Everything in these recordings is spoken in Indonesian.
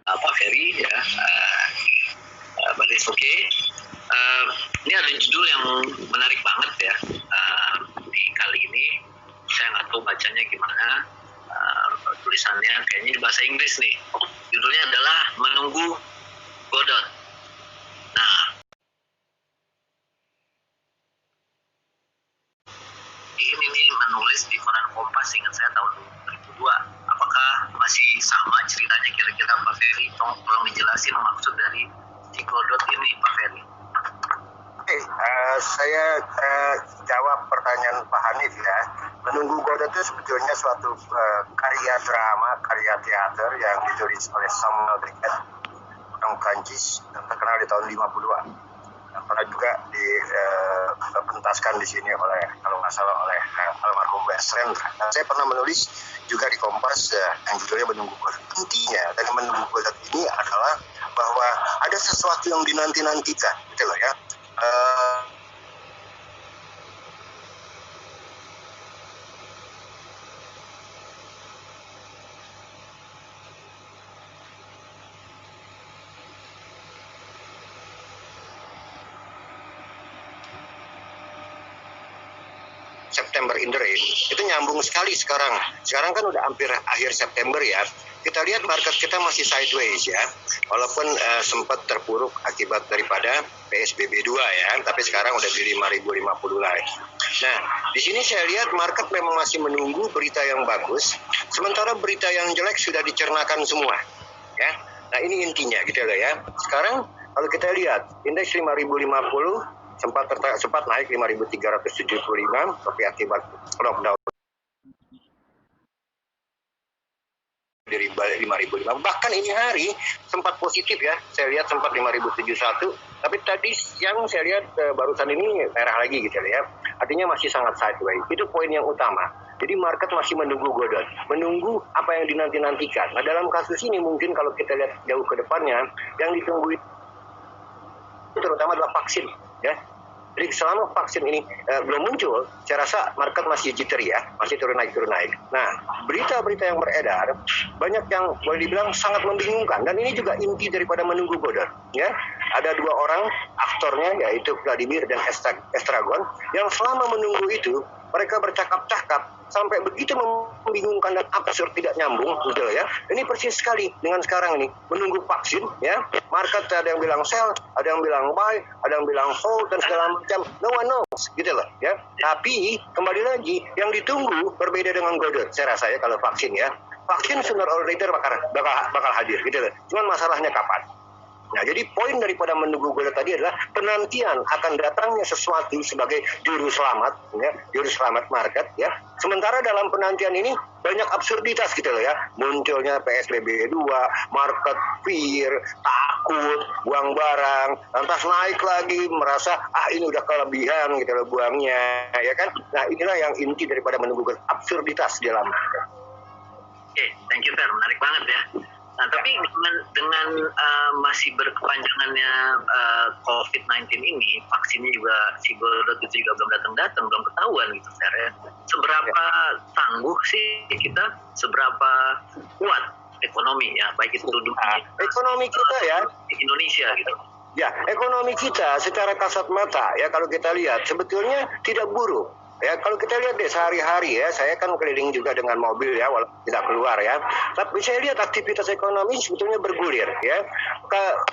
Pak Ferry ya, Mbak Oke. Ini ada judul yang menarik banget ya. Di kali ini saya nggak tahu bacanya gimana. Tulisannya kayaknya di bahasa Inggris nih. Judulnya adalah Menunggu Godot. Nah, ini menulis di koran Kompas, ingat saya tahun 2002. Apakah masih sama ceritanya kira-kira Pak Ferry? Tolong dijelasin maksud dari si Godot ini, Pak Ferry. Oke, saya jawab pertanyaan Pak Hanif ya. Menunggu Godot itu sebetulnya suatu karya drama, karya teater yang ditulis oleh Samuel Beckett, orang Prancis, yang terkenal di tahun 50-an. Pernah juga dipentaskan di sini oleh, kalau nggak salah, oleh almarhum Bertrand. Dan saya pernah menulis juga di Kompas yang judulnya Menunggu Godot. Intinya dari Menunggu Godot ini adalah bahwa ada sesuatu yang dinanti-nantikan, gitu loh ya. September in the Rain itu nyambung sekali sekarang. Sekarang kan udah hampir akhir September ya. Kita lihat market kita masih sideways ya. Walaupun sempat terpuruk akibat daripada PSBB 2 ya, tapi sekarang udah di 5.050 lagi. Nah, di sini saya lihat market memang masih menunggu berita yang bagus, sementara berita yang jelek sudah dicernakan semua. Ya. Nah, ini intinya gitu loh ya. Sekarang kalau kita lihat indeks 5.050 sempat naik 5.375 tapi akibat lockdown dari 5.005. Bahkan ini hari sempat positif ya, saya lihat sempat 5.071, tapi tadi siang saya lihat barusan ini merah lagi gitu ya. Artinya masih sangat sideways. Itu poin yang utama. Jadi market masih menunggu Godot, menunggu apa yang dinanti-nantikan. Nah, dalam kasus ini mungkin kalau kita lihat jauh ke depannya, yang ditunggu itu terutama adalah vaksin ya. Jadi selama vaksin ini belum muncul, saya rasa market masih jittery ya, masih turun naik. Nah, berita-berita yang beredar banyak yang boleh dibilang sangat membingungkan, dan ini juga inti daripada menunggu Godot. Ya, ada dua orang aktornya yaitu Vladimir dan Estragon yang selama menunggu itu mereka bercakap-cakap sampai begitu membingungkan dan absurd, tidak nyambung, gitu ya. Ini persis sekali dengan sekarang ini menunggu vaksin, ya. Market ada yang bilang sell, ada yang bilang buy, ada yang bilang hold dan segala macam. No one knows, gitu loh, ya. Tapi kembali lagi, yang ditunggu berbeda dengan Godot, saya rasa ya kalau vaksin ya. Vaksin sooner or later bakal hadir, gitu loh. Cuman masalahnya kapan? Nah, jadi poin daripada menunggu Godot tadi adalah penantian akan datangnya sesuatu sebagai juru selamat, ya, juru selamat market, ya. Sementara dalam penantian ini banyak absurditas gitu loh ya. Munculnya PSBB 2, market fear, takut, buang barang, lantas naik lagi, merasa ini udah kelebihan gitu loh buangnya, ya kan. Nah, inilah yang inti daripada menunggu Godot, absurditas di dalam market. Oke, thank you Fer, menarik banget ya. Nah, tapi dengan masih berkepanjangannya COVID-19 ini, vaksinnya juga, si Godot itu juga belum datang, belum ketahuan gitu, Fer ya. Seberapa tangguh sih kita, seberapa kuat ekonomi ya, baik itu dunia, ekonomi kita ya, Indonesia gitu. Ya, ekonomi kita secara kasat mata ya, kalau kita lihat sebetulnya tidak buruk. Ya, kalau kita lihat deh sehari-hari ya, saya kan keliling juga dengan mobil ya, walaupun tidak keluar ya. Tapi saya lihat aktivitas ekonomi sebetulnya bergulir ya.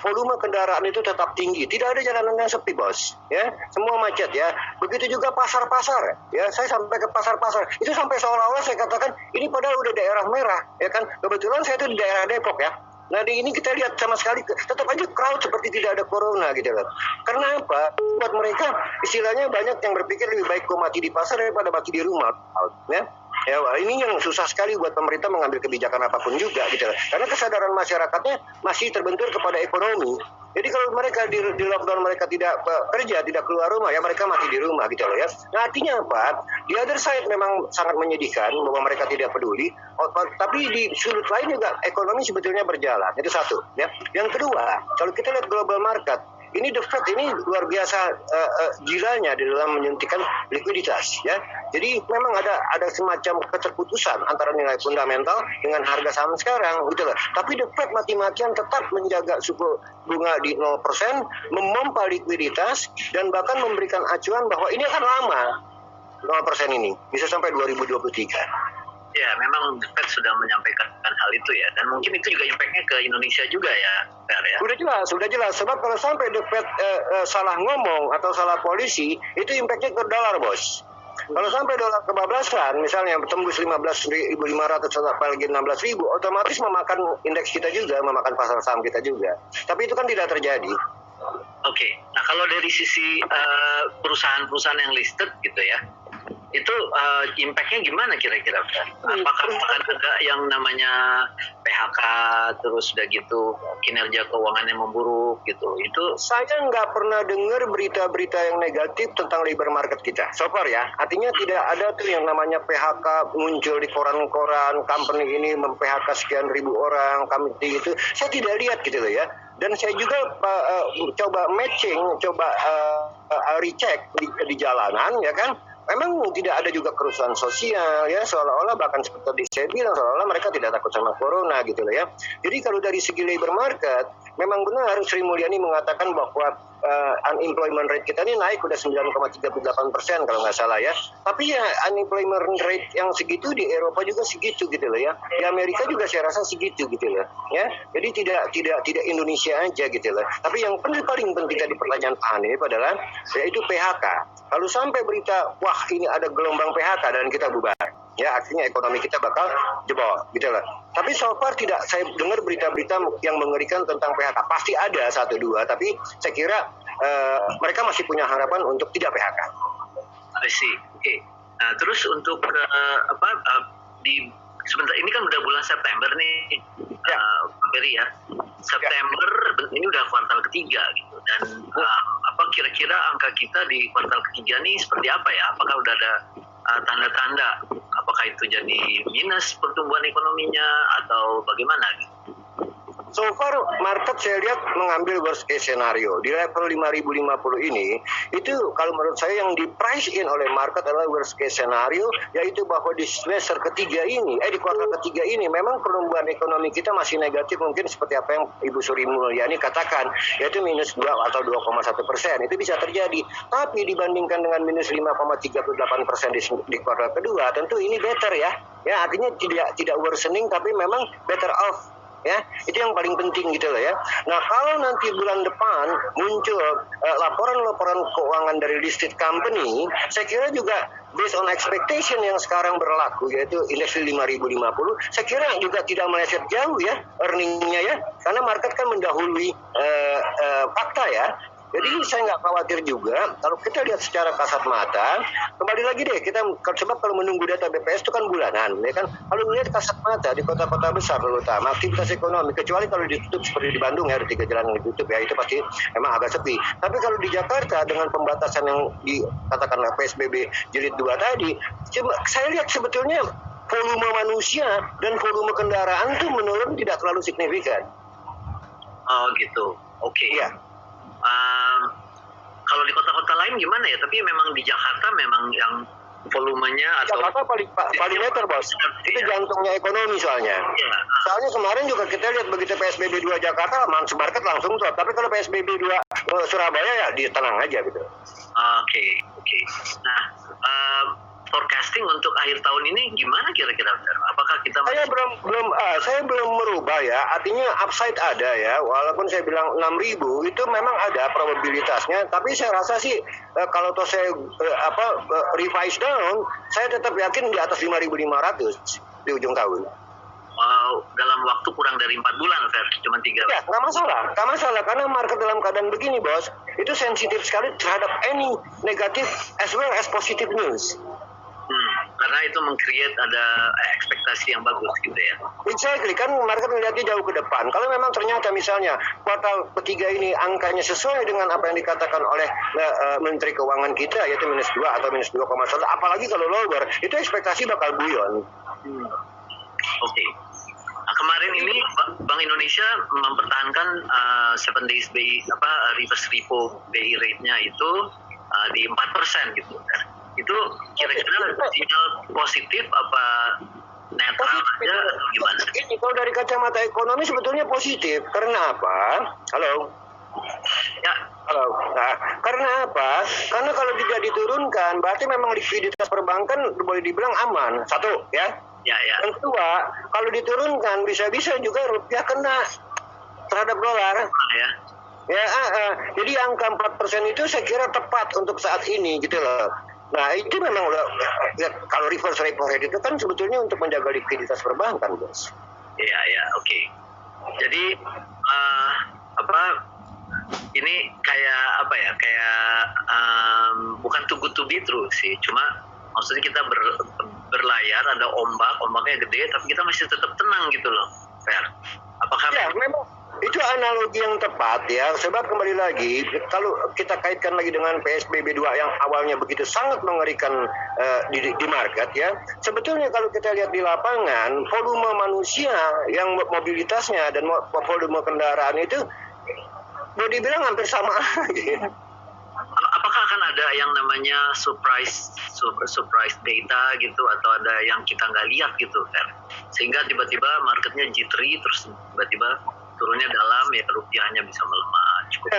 Volume kendaraan itu tetap tinggi, tidak ada jalanan yang sepi, bos. Ya, semua macet ya. Begitu juga pasar-pasar ya. Saya sampai ke pasar-pasar, itu sampai seolah-olah saya katakan ini padahal udah daerah merah ya kan. Kebetulan saya itu di daerah Depok ya. Nah, di ini kita lihat sama sekali tetap aja crowd seperti tidak ada corona gitu loh. Karena apa? Buat mereka istilahnya banyak yang berpikir lebih baik gue mati di pasar daripada mati di rumah. Ya. Ya, ini yang susah sekali buat pemerintah mengambil kebijakan apapun juga gitu loh. Karena kesadaran masyarakatnya masih terbentur kepada ekonomi. Jadi kalau mereka di lockdown, mereka tidak kerja, tidak keluar rumah, ya mereka mati di rumah gitu loh ya. Nah, artinya apa? Di other side memang sangat menyedihkan bahwa mereka tidak peduli. Tapi di sudut lain juga ekonomi sebetulnya berjalan. Itu satu. Ya. Yang kedua, kalau kita lihat global market, ini The Fed ini luar biasa gilanya di dalam menyuntikkan likuiditas ya. Jadi memang ada semacam keterputusan antara nilai fundamental dengan harga saham sekarang gitu loh. Tapi The Fed mati-matian tetap menjaga suku bunga di 0%, memompa likuiditas dan bahkan memberikan acuan bahwa ini akan lama 0% ini bisa sampai 2023. Ya, memang The Fed sudah menyampaikan hal itu ya, dan mungkin itu juga impact-nya ke Indonesia juga ya, Fer ya. Sudah jelas. Sebab kalau sampai The Fed salah ngomong atau salah polisi, itu impact-nya ke dolar, bos. Kalau sampai dolar kebablasan, misalnya tembus 15.500 apalagi 16.000, otomatis memakan indeks kita juga, memakan pasar saham kita juga. Tapi itu kan tidak terjadi. Oke, nah kalau dari sisi perusahaan-perusahaan yang listed gitu ya, itu impact-nya gimana kira-kira? Apakah akan ada yang namanya PHK, terus udah gitu kinerja keuangannya memburuk gitu? Itu saya nggak pernah dengar berita-berita yang negatif tentang labor market kita so far ya. Artinya tidak ada tuh yang namanya PHK muncul di koran-koran, company ini mem-PHK sekian ribu orang, kami itu saya tidak lihat gitu loh ya. Dan saya juga coba matching, recheck di jalanan ya kan. Memang tidak ada juga kerusuhan sosial ya, seolah-olah bahkan seperti saya bilang seolah-olah mereka tidak takut sama corona gitu loh ya. Jadi kalau dari segi labor market memang benar Sri Mulyani mengatakan bahwa unemployment rate kita ini naik udah 9,38% kalau nggak salah ya. Tapi ya unemployment rate yang segitu di Eropa juga segitu gitu loh ya. Di Amerika juga saya rasa segitu gitu loh ya. Jadi tidak Indonesia aja gitu loh. Tapi yang paling penting tadi pertanyaan Pak Hanif adalah yaitu PHK. Kalau sampai berita wah ini ada gelombang PHK dan kita bubar, ya artinya ekonomi kita bakal jebol gitu loh. Tapi so far tidak saya dengar berita-berita yang mengerikan tentang PHK. Pasti ada satu dua, tapi saya kira mereka masih punya harapan untuk tidak PHK. I see. Oke. Nah, terus untuk di sebentar ini kan udah bulan September nih, Ferry ya. September ini udah kuartal ketiga gitu, dan kira-kira angka kita di kuartal ketiga nih seperti apa ya? Apakah udah ada tanda-tanda? Apakah itu jadi minus pertumbuhan ekonominya atau bagaimana? So far market saya lihat mengambil worst case scenario di level 5050 ini. Itu kalau menurut saya yang di price in oleh market adalah worst case scenario, yaitu bahwa di semester ketiga ini di kuartal ketiga ini memang pertumbuhan ekonomi kita masih negatif, mungkin seperti apa yang Ibu Sri Mulyani katakan, yaitu minus 2 atau 2,1%. Itu bisa terjadi, tapi dibandingkan dengan minus 5,38% di kuartal kedua, tentu ini better ya. Ya artinya tidak worsening, tapi memang better off. Ya, itu yang paling penting gitu loh ya. Nah, kalau nanti bulan depan muncul laporan-laporan keuangan dari listed company, saya kira juga based on expectation yang sekarang berlaku, yaitu indeks 5050, saya kira juga tidak meleset jauh ya earningnya ya, karena market kan mendahului fakta ya. Jadi saya nggak khawatir juga kalau kita lihat secara kasat mata. Kembali lagi deh, kita sebab kalau menunggu data BPS itu kan bulanan, ya kan. Kalau melihat kasat mata di kota-kota besar terutama aktivitas ekonomi, kecuali kalau ditutup seperti di Bandung ya, ada 3 jalan yang ditutup ya, itu pasti memang agak sepi. Tapi kalau di Jakarta dengan pembatasan yang dikatakanlah PSBB jilid 2 tadi, saya lihat sebetulnya volume manusia dan volume kendaraan tuh menurun tidak terlalu signifikan. Oh gitu, oke. Ya. Kalau di kota-kota lain gimana ya? Tapi memang di Jakarta memang yang volumenya atau Jakarta paling meter bos. Itu jantungnya ekonomi soalnya. Ya. Soalnya kemarin juga kita lihat begitu PSBB 2 Jakarta, market langsung tuh. Tapi kalau PSBB 2 Surabaya ya di tenang aja gitu. Oke. Nah, forecasting untuk akhir tahun ini gimana kira-kira? Apakah kita saya belum merubah ya. Artinya upside ada ya. Walaupun saya bilang 6.000 itu memang ada probabilitasnya, tapi saya rasa sih kalau toh saya revise down, saya tetap yakin di atas 5.500 di ujung tahun. Dalam waktu kurang dari 4 bulan, Fer, cuma 3. Ya, nggak masalah, karena market dalam keadaan begini, bos, itu sensitif sekali terhadap any negatif as well as positive news. Karena itu meng-create ada ekspektasi yang bagus gitu ya. Exactly, kan market melihatnya jauh ke depan. Kalau memang ternyata misalnya kuartal ketiga ini angkanya sesuai dengan apa yang dikatakan oleh Menteri Keuangan kita, yaitu minus 2 atau minus 2,1, apalagi kalau lower, itu ekspektasi bakal buyon. Oke. Nah, kemarin ini Bank Indonesia mempertahankan 7 days BI reverse repo BI rate-nya itu di 4% gitu. Itu kira-kira sinyal positif apa netral aja atau gimana? Ini kalau dari kacamata ekonomi sebetulnya positif. Karena apa? Halo. Ya. Halo. Nah, karena apa? Karena kalau tidak diturunkan, berarti memang likuiditas perbankan boleh dibilang aman. Satu, ya. Ya. Yang kedua, kalau diturunkan bisa-bisa juga rupiah kena terhadap dolar. Ya. Ya, jadi angka 4% itu saya kira tepat untuk saat ini gitu loh. Nah, itu memang ya, kalau reverse repo rate itu kan sebetulnya untuk menjaga likuiditas perbankan, Bos. Iya, oke. Jadi ini kayak bukan too good to be true sih, cuma maksudnya kita berlayar, ada ombaknya gede, tapi kita masih tetap tenang gitu loh, Fer. Apakah memang itu analogi yang tepat ya, sebab kembali lagi kalau kita kaitkan lagi dengan PSBB 2 yang awalnya begitu sangat mengerikan di market ya, sebetulnya kalau kita lihat di lapangan volume manusia yang mobilitasnya dan volume kendaraan itu boleh dibilang hampir sama aja. Apakah akan ada yang namanya surprise data gitu, atau ada yang kita nggak lihat gitu, Fer? Sehingga tiba-tiba marketnya jittery, terus tiba-tiba turunnya dalam, ya rupiahnya bisa melemah. Cukup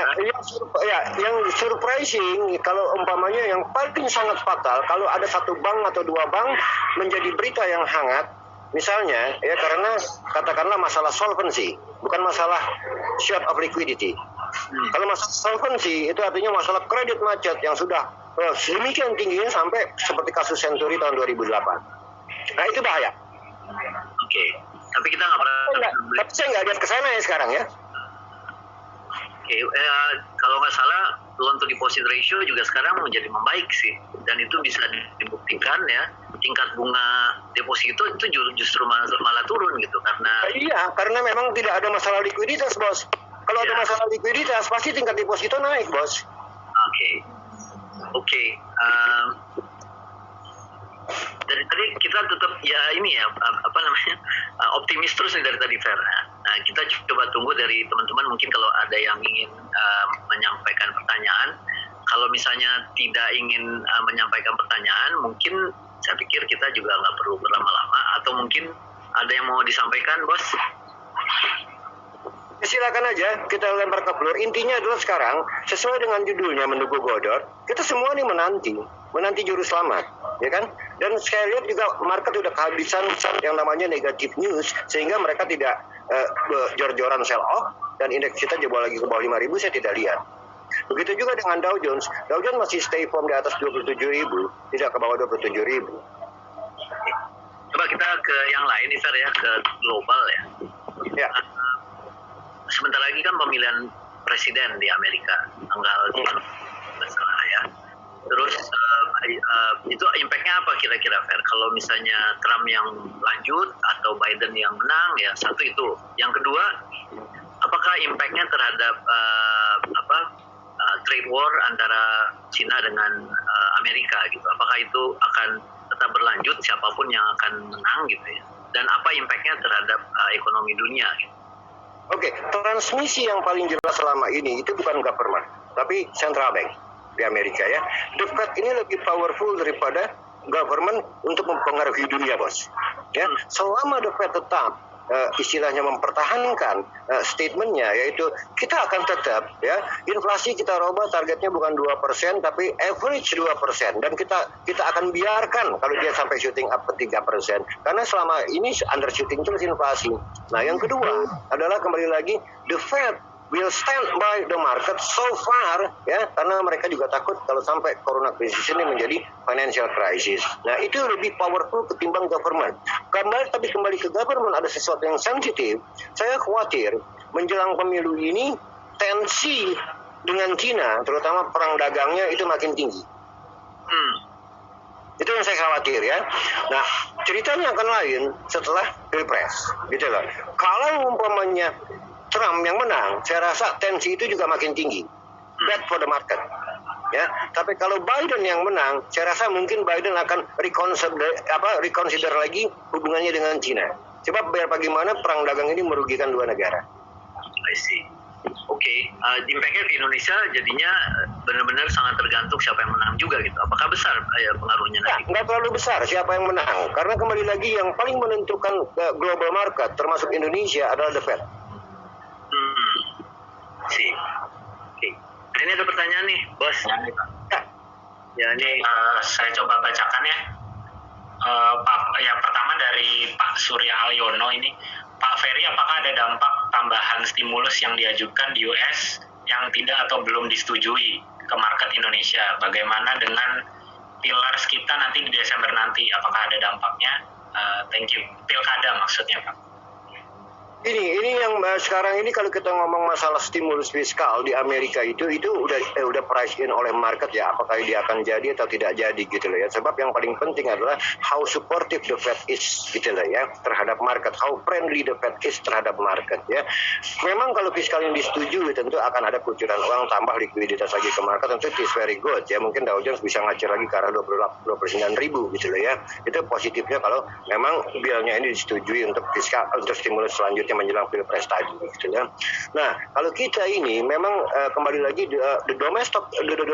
yang surprising kalau umpamanya yang paling sangat fatal kalau ada satu bank atau dua bank menjadi berita yang hangat, misalnya ya karena katakanlah masalah solvency, bukan masalah short of liquidity. Kalau masalah solvency itu artinya masalah kredit macet yang sudah sedemikian tingginya sampai seperti kasus Century tahun 2008. Nah itu bahaya. Oke. Tapi kita nggak pernah. Tapi saya nggak lihat ke sana ya sekarang ya. Oke. Kalau nggak salah loan to deposit ratio juga sekarang menjadi membaik sih, dan itu bisa dibuktikan ya, tingkat bunga deposito itu justru malah turun gitu karena memang tidak ada masalah likuiditas, Bos. Kalau ada masalah likuiditas pasti tingkat deposito naik, Bos. Oke. Dari tadi kita tetap optimis terus nih dari tadi, Fer. Nah, kita coba tunggu dari teman-teman, mungkin kalau ada yang ingin menyampaikan pertanyaan. Kalau misalnya tidak ingin menyampaikan pertanyaan, mungkin saya pikir kita juga nggak perlu berlama-lama, atau mungkin ada yang mau disampaikan, Bos? Silakan aja, kita lempar ke floor. Intinya adalah sekarang, sesuai dengan judulnya Menunggu Godot, kita semua nih menanti juru selamat, ya kan? Dan saya lihat juga market udah kehabisan yang namanya negative news, sehingga mereka tidak jor-joran sell off, dan indeks kita jebol lagi ke bawah 5.000, saya tidak lihat. Begitu juga dengan Dow Jones masih stay firm di atas 27.000, tidak ke bawah 27.000. Coba kita ke yang lain nih, Fer, ya, ke global ya. Ya. Sebentar lagi kan pemilihan presiden di Amerika tanggal 5 ya. Terus itu impact-nya apa kira-kira, Fer? Kalau misalnya Trump yang lanjut atau Biden yang menang, ya satu itu. Yang kedua, apakah impact-nya terhadap trade war antara Cina dengan Amerika gitu? Apakah itu akan tetap berlanjut, siapapun yang akan menang gitu ya? Dan apa impact-nya terhadap ekonomi dunia gitu? Oke, transmisi yang paling jelas selama ini itu bukan government, tapi central bank di Amerika ya. The Fed ini lebih powerful daripada government untuk mempengaruhi dunia, Bos. Ya, selama The Fed tetap istilahnya mempertahankan statementnya, yaitu kita akan tetap ya inflasi kita robah targetnya bukan 2% tapi average 2%, dan kita akan biarkan kalau dia sampai shooting up ke 3%, karena selama ini undershooting terus inflasi. Nah yang kedua adalah kembali lagi the Fed will stand by the market so far ya, karena mereka juga takut kalau sampai corona crisis ini menjadi financial crisis. Nah itu lebih powerful ketimbang government. Kembali ke government ada sesuatu yang sensitif. Saya khawatir menjelang pemilu ini tensi dengan Cina, terutama perang dagangnya itu makin tinggi. Itu yang saya khawatir ya. Nah ceritanya akan lain setelah pilpres gitu loh. Kalau umpamanya Trump yang menang, saya rasa tensi itu juga makin tinggi. Bad for the market. Ya, tapi kalau Biden yang menang, saya rasa mungkin Biden akan reconsider lagi hubungannya dengan Cina. Sebab biar bagaimana perang dagang ini merugikan dua negara. I see. Oke, impactnya ke Indonesia jadinya benar-benar sangat tergantung siapa yang menang juga gitu. Apakah besar pengaruhnya nanti? Nggak terlalu besar siapa yang menang, karena kembali lagi yang paling menentukan global market termasuk Indonesia adalah the Fed. Oke. Nah, ini ada pertanyaan nih, bos. Ya, ini saya coba bacakan ya. Yang pertama dari Pak Surya Alyono ini, Pak Ferry, apakah ada dampak tambahan stimulus yang diajukan di US yang tidak atau belum disetujui ke market Indonesia? Bagaimana dengan pillars kita nanti di Desember nanti? Apakah ada dampaknya? Thank you. Pilkada maksudnya, Pak. Ini yang sekarang ini kalau kita ngomong masalah stimulus fiskal di Amerika itu udah price in oleh market ya, apakah dia akan jadi atau tidak jadi gitu loh ya. Sebab yang paling penting adalah how supportive the Fed is gitu loh ya terhadap market, how friendly the Fed is terhadap market ya. Memang kalau fiskal yang disetujui tentu akan ada kucuran uang, tambah likuiditas lagi ke market, tentu it is very good ya. Mungkin Dow Jones bisa ngacir lagi ke arah 29.000 gitu loh ya. Itu positifnya kalau memang bilnya ini disetujui untuk fiskal, untuk stimulus selanjutnya menjelang pilpres tadi gitu ya. Nah, kalau kita ini memang kembali lagi the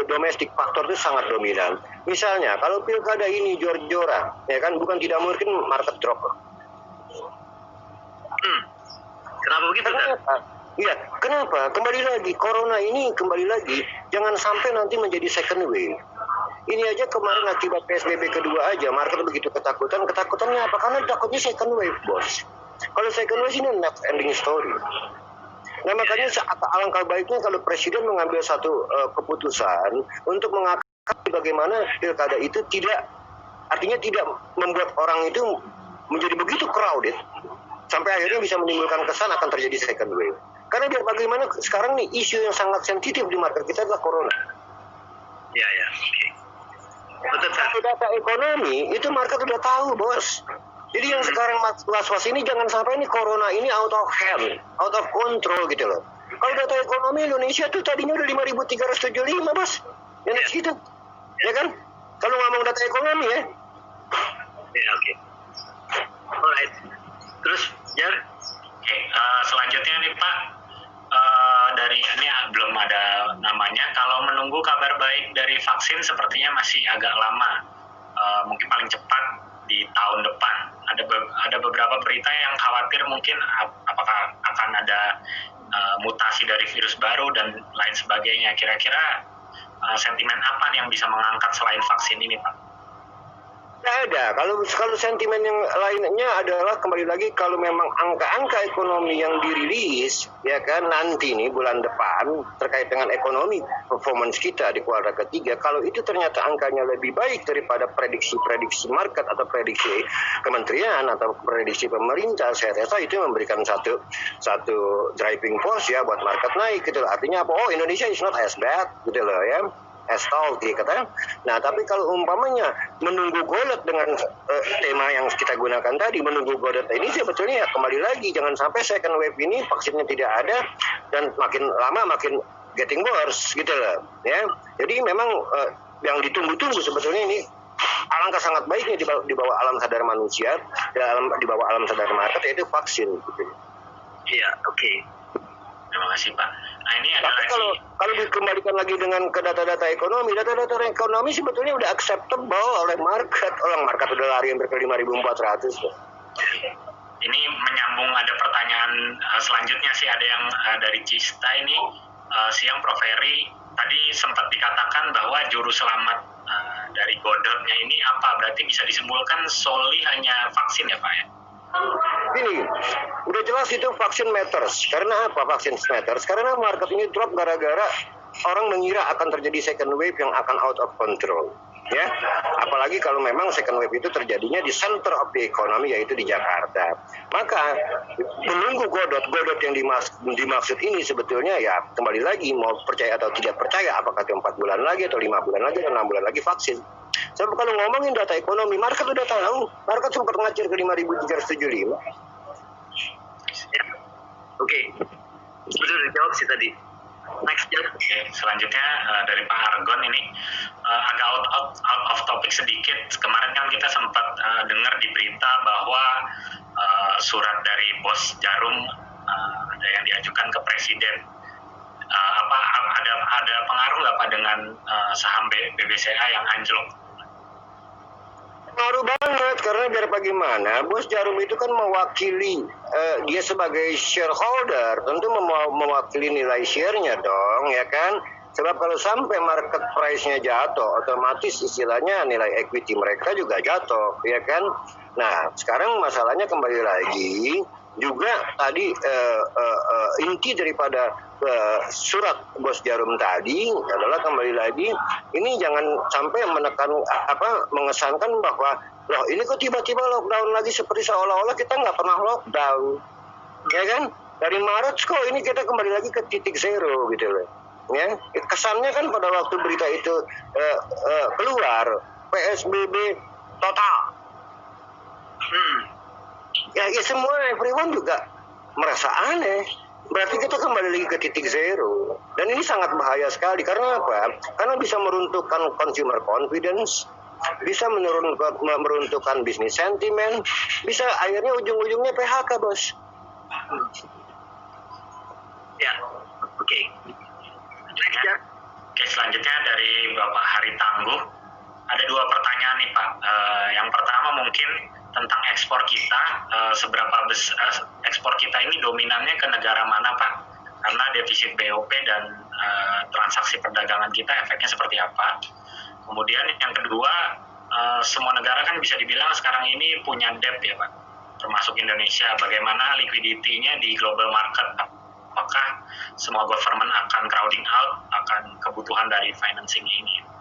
domestic factor itu sangat dominan. Misalnya kalau pilkada ini jor-joran ya kan, bukan tidak mungkin market drop. Kenapa begitu kan? Iya, kenapa? Kembali lagi, corona ini kembali lagi, jangan sampai nanti menjadi second wave. Ini aja kemarin akibat PSBB kedua aja, market begitu ketakutannya apa? Karena takutnya second wave, bos. Kalau second wave ini next ending story. Nah makanya alangkah baiknya kalau presiden mengambil satu keputusan untuk mengakui bagaimana pilkada itu tidak membuat orang itu menjadi begitu crowded sampai akhirnya bisa menimbulkan kesan akan terjadi second wave. Karena biar bagaimana sekarang nih isu yang sangat sensitif di market kita adalah corona. Ya, oke. Betul. Tapi data ekonomi itu market udah tahu, bos. Jadi yang sekarang was-was ini jangan sampai ini corona ini out of hand, out of control gitu loh. Kalau data ekonomi Indonesia tuh tadinya udah 5.375 bos, yang segitu, ya kan? Kalau ngomong data ekonomi ya. Ya oke. Alright. Terus Jar? Oke. Selanjutnya nih Pak, dari ini belum ada namanya. Kalau menunggu kabar baik dari vaksin sepertinya masih agak lama. Mungkin paling cepat di tahun depan. Ada beberapa berita yang khawatir mungkin apakah akan ada mutasi dari virus baru dan lain sebagainya. Kira-kira sentimen apa yang bisa mengangkat selain vaksin ini, Pak? Tidak ada. Kalau sentimen yang lainnya adalah kembali lagi kalau memang angka-angka ekonomi yang dirilis ya kan nanti nih bulan depan terkait dengan ekonomi performance kita di kuartal ketiga, kalau itu ternyata angkanya lebih baik daripada prediksi market atau prediksi kementerian atau prediksi pemerintah, saya rasa itu memberikan satu driving force ya buat market naik gitu loh. Artinya apa? Oh, Indonesia is not as bad gitu loh ya. Kata. Nah, tapi kalau umpamanya menunggu golet dengan tema yang kita gunakan tadi, menunggu golet ini sebetulnya ya kembali lagi jangan sampai second wave ini vaksinnya tidak ada dan makin lama makin getting worse gitu loh ya. Jadi memang yang ditunggu-tunggu sebetulnya ini alangkah sangat baiknya di bawah alam sadar manusia, di bawah alam sadar market yaitu vaksin gitu. Iya, oke. Terima kasih Pak. Nah ini ada tapi kalau dikembalikan lagi dengan ke data-data ekonomi sebetulnya udah acceptable oleh market. Orang market udah lari hampir ke 5.400. Ini menyambung ada pertanyaan selanjutnya sih, ada yang dari Cista ini, siang Prof. Ferry tadi sempat dikatakan bahwa juru selamat dari Godotnya ini apa? Berarti bisa disimpulkan solely hanya vaksin ya Pak ya? Ini udah jelas itu vaksin matters. Karena apa vaksin matters? Karena market ini drop gara-gara orang mengira akan terjadi second wave yang akan out of control. Ya, apalagi kalau memang second wave itu terjadinya di center of the economy yaitu di Jakarta. Maka menunggu godot yang dimaksud ini sebetulnya ya kembali lagi mau percaya atau tidak percaya apakah itu 4 bulan lagi atau 5 bulan lagi atau 6 bulan lagi vaksin. Sebab kalau ngomongin data ekonomi, market udah tahu. Market sempat ngacir ke 5.375. Ya. Oke. Betul dijawab sih tadi. Next, Oke, selanjutnya dari Pak Argon ini agak out of topic sedikit. Kemarin kan kita sempat dengar di berita bahwa surat dari bos Jarum ada yang diajukan ke presiden. Apa ada pengaruh nggak Pak dengan saham BBCA yang anjlok? Pengaruh banget, karena biar bagaimana, bos Jarum itu kan mewakili, dia sebagai shareholder, tentu mewakili nilai share-nya dong, ya kan? Sebab kalau sampai market price-nya jatuh, otomatis istilahnya nilai equity mereka juga jatuh, ya kan? Nah, sekarang masalahnya kembali lagi, juga tadi inti daripada surat bos Jarum tadi adalah kembali lagi, ini jangan sampai mengesankan bahwa loh ini kok tiba-tiba lockdown lagi, seperti seolah-olah kita nggak pernah lockdown, ya kan? Dari Maret kok ini kita kembali lagi ke titik zero gitu loh, ya. Kesannya kan pada waktu berita itu keluar PSBB total, ya semua everyone juga merasa aneh. Berarti kita kembali lagi ke titik zero. Dan ini sangat bahaya sekali. Karena apa? Karena bisa meruntuhkan consumer confidence, bisa meruntuhkan bisnis sentiment, bisa akhirnya ujung-ujungnya PHK, bos. Ya, oke. Next, ya. Oke, selanjutnya dari Bapak Hari Tangguh. Ada 2 pertanyaan nih Pak. Yang pertama mungkin tentang ekspor kita, seberapa besar ekspor kita ini dominannya ke negara mana Pak? Karena defisit BOP dan transaksi perdagangan kita efeknya seperti apa? Kemudian yang kedua, semua negara kan bisa dibilang sekarang ini punya debt ya Pak, termasuk Indonesia. Bagaimana liquidity-nya di global market? Apakah semua government akan crowding out akan kebutuhan dari financing ini?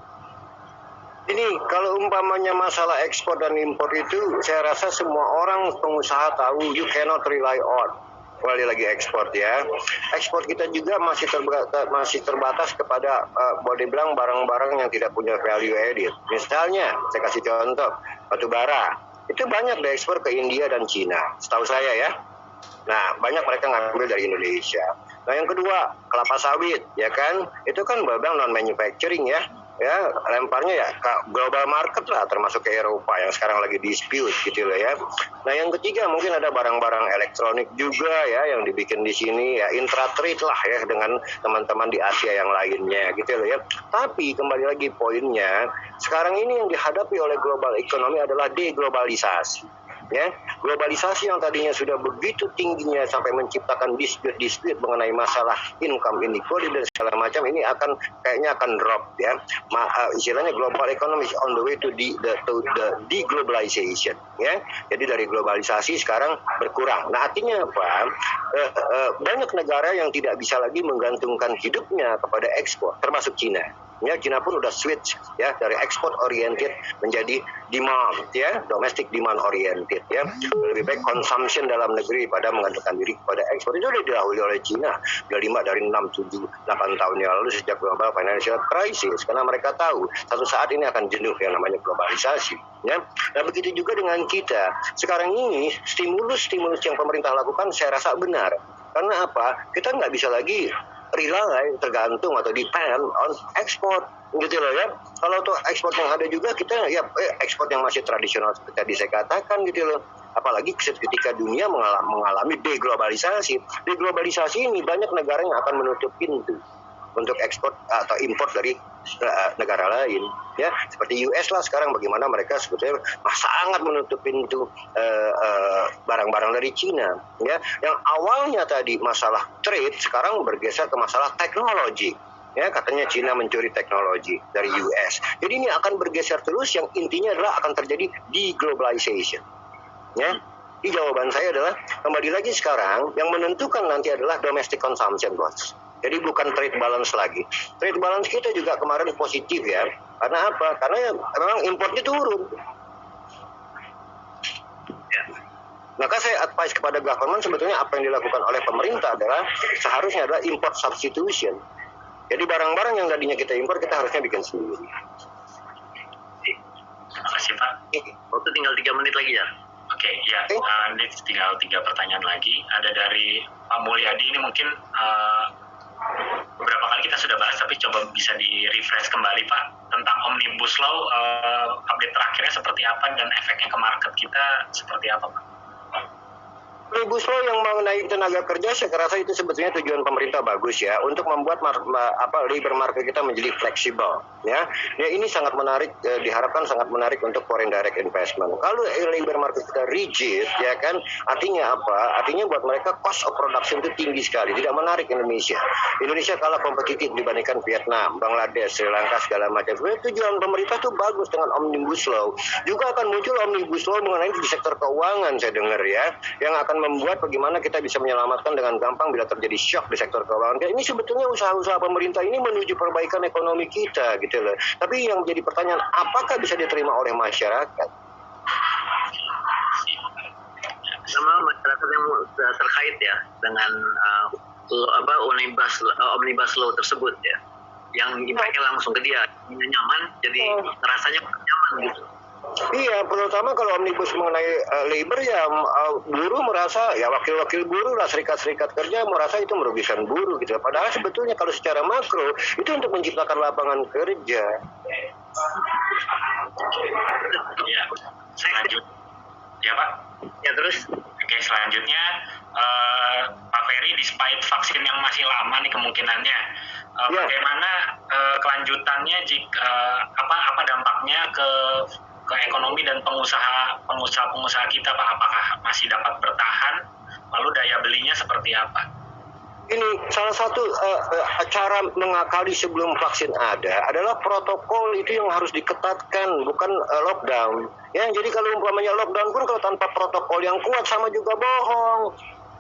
Ini kalau umpamanya masalah ekspor dan impor itu, saya rasa semua orang pengusaha tahu you cannot rely on. Kembali lagi ekspor ya. Ekspor kita juga masih terbatas kepada boleh bilang barang-barang yang tidak punya value added. Misalnya, saya kasih contoh, batu bara. Itu banyak diekspor ke India dan Cina, setahu saya ya. Nah, banyak mereka ngambil dari Indonesia. Nah, yang kedua, kelapa sawit, ya kan? Itu kan barang non-manufacturing ya. Ya, lemparnya ya ke global market lah, termasuk ke Eropa yang sekarang lagi dispute gitu loh ya. Nah, yang ketiga mungkin ada barang-barang elektronik juga ya yang dibikin di sini ya, intra-trade lah ya dengan teman-teman di Asia yang lainnya gitu loh ya. Tapi kembali lagi poinnya, sekarang ini yang dihadapi oleh global economy adalah deglobalisasi. Ya, globalisasi yang tadinya sudah begitu tingginya sampai menciptakan dispute mengenai masalah income inequality dan segala macam, ini kayaknya akan drop ya. Istilahnya global economy is on the way to the deglobalization ya. Jadi dari globalisasi sekarang berkurang. Nah, artinya apa? Banyak negara yang tidak bisa lagi menggantungkan hidupnya kepada ekspor, termasuk Cina. Ya, Cina pun udah switch ya dari export oriented menjadi demand ya, domestic demand oriented ya. Lebih baik consumption dalam negeri pada mengandalkan diri kepada ekspor. Itu sudah didahului oleh Cina dari 6, 7, 8 tahun yang lalu sejak global financial crisis, karena mereka tahu satu saat ini akan jenuh yang namanya globalisasi ya. Nah, begitu juga dengan kita. Sekarang ini stimulus yang pemerintah lakukan saya rasa benar. Karena apa? Kita nggak bisa lagi rely, tergantung atau depend on ekspor gitu loh ya. Kalau tuh ekspor yang ada juga kita ya ekspor yang masih tradisional seperti tadi saya katakan gitu loh. Apalagi ketika dunia mengalami deglobalisasi. Deglobalisasi ini banyak negara yang akan menutup pintu untuk ekspor atau impor dari negara lain ya, seperti US lah sekarang bagaimana mereka sebetulnya sangat menutup pintu barang-barang dari Cina ya, yang awalnya tadi masalah trade sekarang bergeser ke masalah teknologi ya, katanya Cina mencuri teknologi dari US. Jadi ini akan bergeser terus, yang intinya adalah akan terjadi deglobalization ya. Jadi jawaban saya adalah kembali lagi sekarang yang menentukan nanti adalah domestic consumption, bos. Jadi bukan trade balance lagi. Trade balance kita juga kemarin positif ya. Karena apa? Karena memang importnya turun. Ya. Maka saya advise kepada government, sebetulnya apa yang dilakukan oleh pemerintah adalah seharusnya adalah import substitution. Jadi barang-barang yang tadinya kita impor kita harusnya bikin sendiri. Terima kasih Pak. Waktu tinggal 3 menit lagi ya. Oke, ya. Ini tinggal 3 pertanyaan lagi. Ada dari Pak Mulyadi, ini mungkin beberapa kali kita sudah bahas, tapi coba bisa di-refresh kembali Pak tentang Omnibus Law, update terakhirnya seperti apa dan efeknya ke market kita seperti apa Pak? Omnibus Law yang mengenai tenaga kerja, saya rasa itu sebetulnya tujuan pemerintah bagus ya, untuk membuat labor market kita menjadi fleksibel. Ya, ini sangat menarik, diharapkan sangat menarik untuk foreign direct investment. Kalau labor market kita rigid, ya kan, artinya apa? Artinya buat mereka cost of production itu tinggi sekali, tidak menarik Indonesia. Indonesia kalah kompetitif dibandingkan Vietnam, Bangladesh, Sri Lanka segala macam. Sebenarnya tujuan pemerintah itu bagus dengan Omnibus Law. Juga akan muncul Omnibus Law mengenai di sektor keuangan, saya dengar ya, yang akan membuat bagaimana kita bisa menyelamatkan dengan gampang bila terjadi shock di sektor keuangan. Ini sebetulnya usaha-usaha pemerintah ini menuju perbaikan ekonomi kita gitu loh. Tapi yang jadi pertanyaan, apakah bisa diterima oleh masyarakat? Sama masyarakat yang terkait ya dengan omnibus law tersebut ya, yang impactnya langsung ke dia, nyaman, jadi rasanya nyaman gitu. Iya, terutama kalau omnibus mengenai labor ya, buruh merasa, ya wakil-wakil buruh lah, serikat-serikat kerja merasa itu merugikan buruh gitu. Padahal sebetulnya kalau secara makro itu untuk menciptakan lapangan kerja. Ya, selanjutnya, ya Pak. Ya terus. Oke, selanjutnya Pak Ferry, despite vaksin yang masih lama nih kemungkinannya, bagaimana kelanjutannya jika apa dampaknya ke ekonomi dan pengusaha kita Pak? Apakah masih dapat bertahan? Lalu daya belinya seperti apa? Ini salah satu cara mengakali sebelum vaksin ada adalah protokol itu yang harus diketatkan, bukan lockdown. Ya, jadi kalau umpamanya lockdown pun kalau tanpa protokol yang kuat sama juga bohong.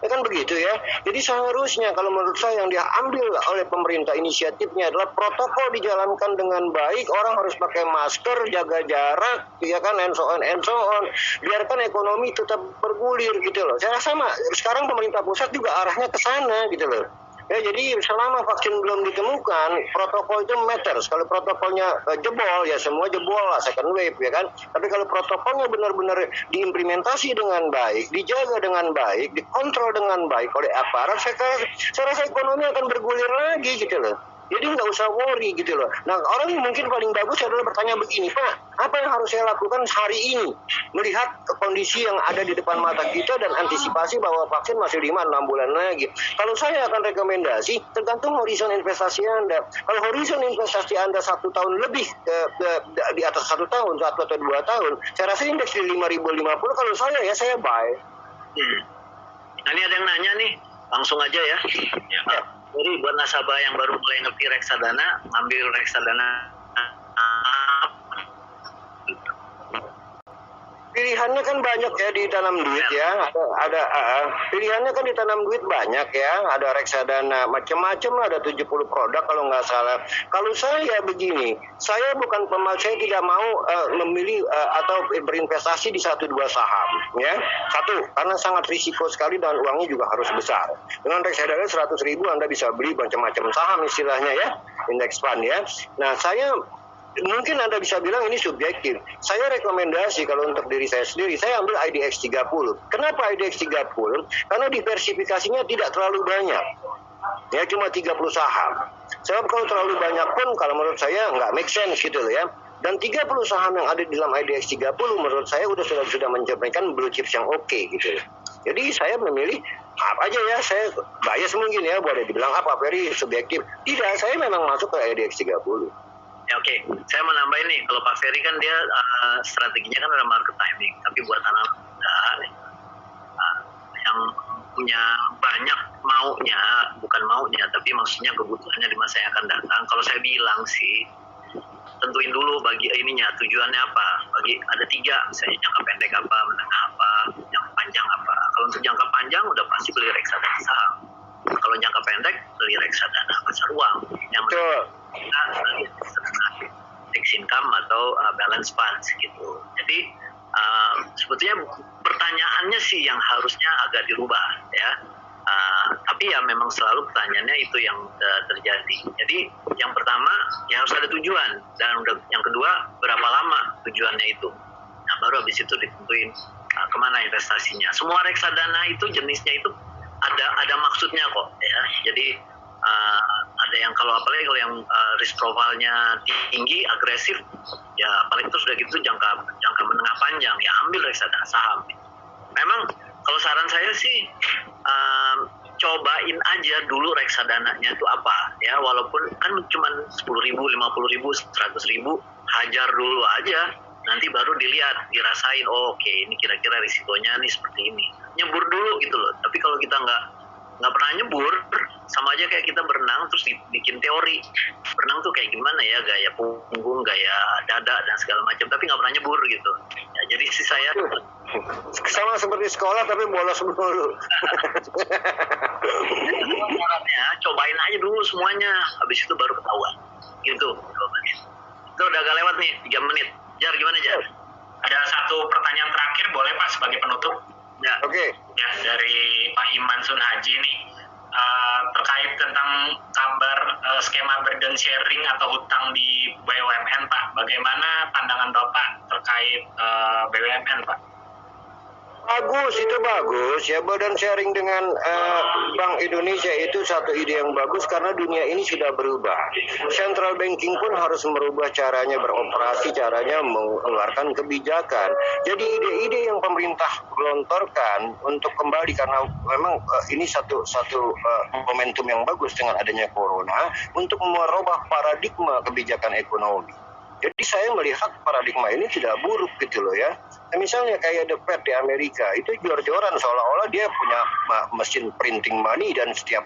Ya kan begitu ya. Jadi seharusnya kalau menurut saya yang diambil oleh pemerintah inisiatifnya adalah protokol dijalankan dengan baik, orang harus pakai masker, jaga jarak, ya kan, and so on. Biarkan ekonomi tetap bergulir gitu loh. Saya rasa sekarang pemerintah pusat juga arahnya ke sana gitu loh. Ya, jadi selama vaksin belum ditemukan, protokol itu matters. Kalau protokolnya jebol, ya semua jebol lah, second wave, ya kan. Tapi kalau protokolnya benar-benar diimplementasi dengan baik, dijaga dengan baik, dikontrol dengan baik oleh aparat, saya rasa ekonomi akan bergulir lagi gitu loh. Jadi nggak usah worry gitu loh. Nah, orang yang mungkin paling bagus adalah bertanya begini, Pak, apa yang harus saya lakukan hari ini? Melihat kondisi yang ada di depan mata kita dan antisipasi bahwa vaksin masih 5-6 bulan lagi. Kalau saya akan rekomendasi, tergantung horizon investasi Anda. Kalau horizon investasi Anda 1 tahun lebih, di atas 1 tahun, 1 atau 2 tahun, saya rasa indeks di 5.050, kalau saya buy. Nah, ini ada yang nanya nih, langsung aja ya. Jadi buat nasabah yang baru mulai ngerti reksadana, ngambil reksadana pilihannya kan banyak ya, ditanam duit ya, ada pilihannya kan ditanam duit banyak ya, ada reksadana macam-macam, ada 70 produk kalau nggak salah. Kalau saya begini, saya bukan saya tidak mau memilih atau berinvestasi di 1-2 saham ya. Satu, karena sangat risiko sekali dan uangnya juga harus besar. Dengan reksadana 100.000 Anda bisa beli macam-macam saham istilahnya ya, index fund ya. Nah, mungkin Anda bisa bilang ini subjektif. Saya rekomendasi kalau untuk diri saya sendiri, saya ambil IDX 30. Kenapa IDX 30? Karena diversifikasinya tidak terlalu banyak. Ya, cuma 30 saham. Sebab kalau terlalu banyak pun kalau menurut saya nggak make sense gitu loh ya. Dan 30 saham yang ada di dalam IDX 30 menurut saya sudah mencerminkan blue chips yang oke gitu. Jadi saya memilih apa aja ya, saya bias mungkin ya, boleh dibilang apa, very subjektif. Tidak, saya memang masuk ke IDX 30. Ya oke. Saya mau nambahin nih, kalau Pak Ferry kan dia strateginya kan ada market timing, tapi buat anak muda yang punya banyak maunya, tapi maksudnya kebutuhannya di masa yang akan datang. Kalau saya bilang sih, tentuin dulu bagi ininya, tujuannya apa. Bagi ada 3, misalnya jangka pendek apa, menengah apa, jangka panjang apa. Kalau untuk jangka panjang udah pasti beli reksadana saham. Kalau jangka pendek beli reksadana pasar uang. Yang fixed income atau balance funds gitu. Jadi sebetulnya pertanyaannya sih yang harusnya agak dirubah ya. Tapi ya memang selalu pertanyaannya itu yang terjadi. Jadi yang pertama ya harus ada tujuan, dan yang kedua berapa lama tujuannya itu. Nah, baru habis itu ditentuin kemana investasinya. Semua reksadana itu jenisnya itu ada maksudnya kok ya. Jadi ada yang apalagi kalau yang risk profile-nya tinggi, agresif, ya apalagi itu sudah gitu jangka menengah panjang, ya ambil reksadana saham. Memang Kalau saran saya sih cobain aja dulu reksadananya itu apa ya, walaupun kan cuma 10.000, 50.000, 100.000, hajar dulu aja, nanti baru dilihat, dirasain, oh, oke, ini kira-kira risikonya nih seperti ini, nyebur dulu gitu loh. Tapi kalau kita nggak pernah nyebur, sama aja kayak kita berenang terus bikin teori berenang tuh kayak gimana ya, gaya punggung, gaya dada dan segala macam, tapi nggak pernah nyebur gitu ya. Jadi sih saya sama seperti sekolah tapi bolos mulu. caranya cobain aja dulu semuanya, habis itu baru ketahuan gitu. Itu udah agak lewat nih 3 menit. Jar, gimana Jar? Ada satu pertanyaan terakhir, boleh Pak sebagai penutup? Ya. Oke. Ya, dari Pak Iman Sunhaji nih, terkait tentang kabar skema burden sharing atau hutang di BUMN Pak. Bagaimana pandangan Bapak terkait BUMN Pak? Bagus, itu bagus ya. Burden sharing dengan Bank Indonesia itu satu ide yang bagus karena dunia ini sudah berubah. Central banking pun harus merubah caranya beroperasi, caranya mengeluarkan kebijakan. Jadi ide-ide yang pemerintah gelontorkan untuk kembali, karena memang ini satu momentum yang bagus dengan adanya corona untuk merubah paradigma kebijakan ekonomi. Jadi saya melihat paradigma ini tidak buruk gitu loh ya. Nah, misalnya kayak The Fed di Amerika itu jor-joran seolah-olah dia punya mesin printing money dan setiap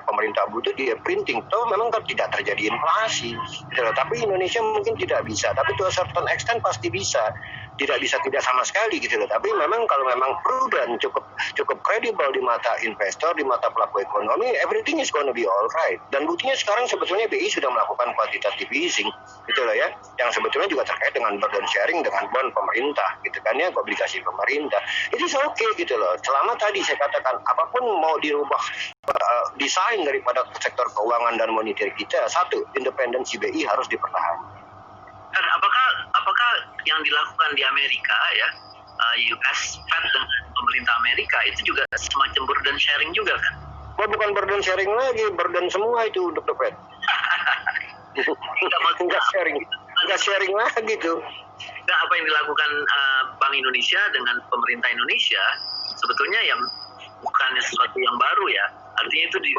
pemerintah butuh dia printing. Toh memang kan tidak terjadi inflasi gitu loh. Tapi Indonesia mungkin tidak bisa, tapi to a certain extent pasti bisa. Tidak sama sekali gitu loh. Tapi memang kalau memang prudent, cukup kredibel di mata investor, di mata pelaku ekonomi, everything is gonna be alright. Dan buktinya sekarang sebetulnya BI sudah melakukan quantitative easing gitu loh ya, yang sebetulnya juga terkait dengan burden sharing dengan bond pemerintah gitu kan ya, obligasi pemerintah. It is okay gitu loh. Selama tadi saya katakan apapun mau dirubah desain daripada sektor keuangan dan moneter kita, satu, independensi BI harus dipertahankan. Dan apakah yang dilakukan di Amerika ya, US Fed dengan pemerintah Amerika itu juga semacam burden sharing juga kan? Wah, bukan burden sharing lagi, burden semua itu untuk The Fed. Enggak sharing lagi tuh. Nah, apa yang dilakukan Bank Indonesia dengan pemerintah Indonesia sebetulnya ya bukan sesuatu yang baru ya. Artinya itu di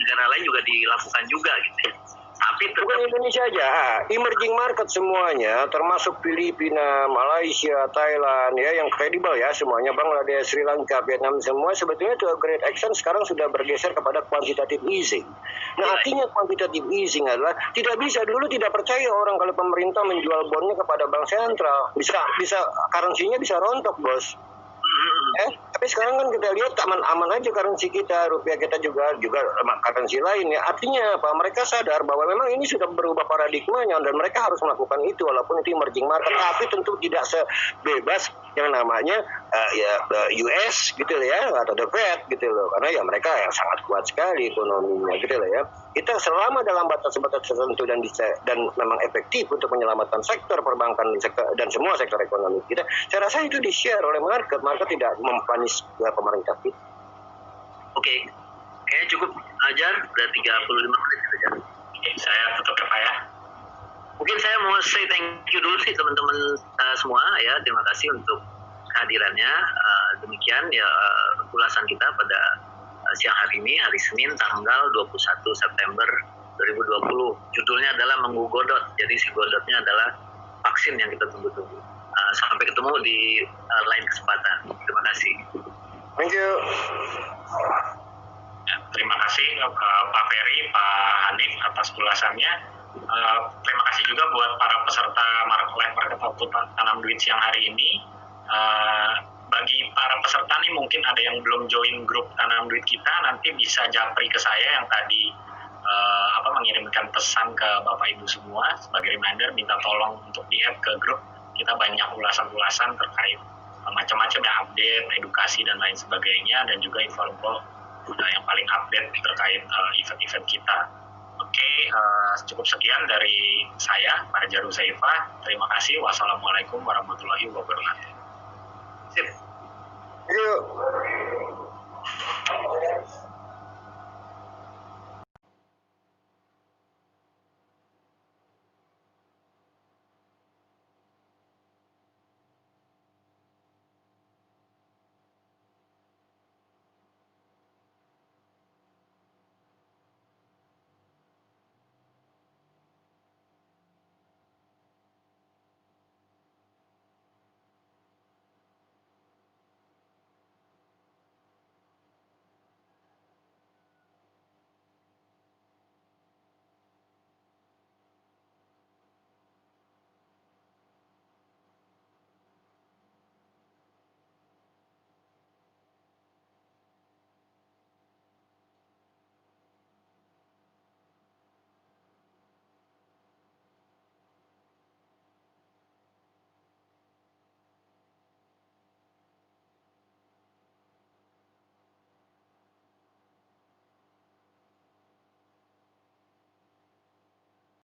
negara lain juga dilakukan juga gitu ya. Tapi bukan Indonesia aja, emerging market semuanya, termasuk Filipina, Malaysia, Thailand, ya yang kredibel ya semuanya, Bangladesh, Sri Lanka, Vietnam, semua sebetulnya to a great extent sekarang sudah bergeser kepada quantitative easing. Nah, artinya quantitative easing adalah tidak bisa, dulu tidak percaya orang kalau pemerintah menjual bondnya kepada bank sentral, bisa currency-nya bisa rontok, bos. Tapi sekarang kan kita lihat aman-aman aja currency kita, rupiah kita juga currency lain ya. Artinya apa? Mereka sadar bahwa memang ini sudah berubah paradigmanya dan mereka harus melakukan itu walaupun itu emerging market, tapi tentu tidak sebebas yang namanya US gitu ya, atau The Fed gitu loh, karena ya mereka yang sangat kuat sekali ekonominya gitu loh ya. Kita selama dalam batas-batas tertentu dan memang efektif untuk menyelamatkan sektor perbankan dan semua sektor ekonomi kita, saya rasa itu di-share oleh market tidak mempanis pemerintah kita. Oke. Kayaknya cukup ajar, udah 35 menit saja. Oke, saya tutup ya Pak ya. Mungkin saya mau say thank you dulu sih teman-teman semua ya, terima kasih untuk kehadirannya. Demikian ya ulasan kita pada siang hari ini, hari Senin tanggal 21 September 2020. Judulnya adalah Menggu Godot. Jadi si Godotnya adalah vaksin yang kita tunggu-tunggu. Sampai ketemu di lain kesempatan. Terima kasih. Thank you. Ya, terima kasih Pak Ferry, Pak Hanif atas ulasannya. Terima kasih juga buat para peserta live market output tanam duit siang hari ini. Bagi para peserta nih mungkin ada yang belum join grup tanam duit kita, nanti bisa japri ke saya yang tadi mengirimkan pesan ke Bapak Ibu semua sebagai reminder, minta tolong untuk di-add ke grup. Kita banyak ulasan-ulasan terkait macam-macam ya, update, edukasi dan lain sebagainya, dan juga info-info yang paling update terkait event-event kita. Oke, cukup sekian dari saya, Fajar Uzaifah. Terima kasih. Wassalamualaikum warahmatullahi wabarakatuh. Sip. Thank you.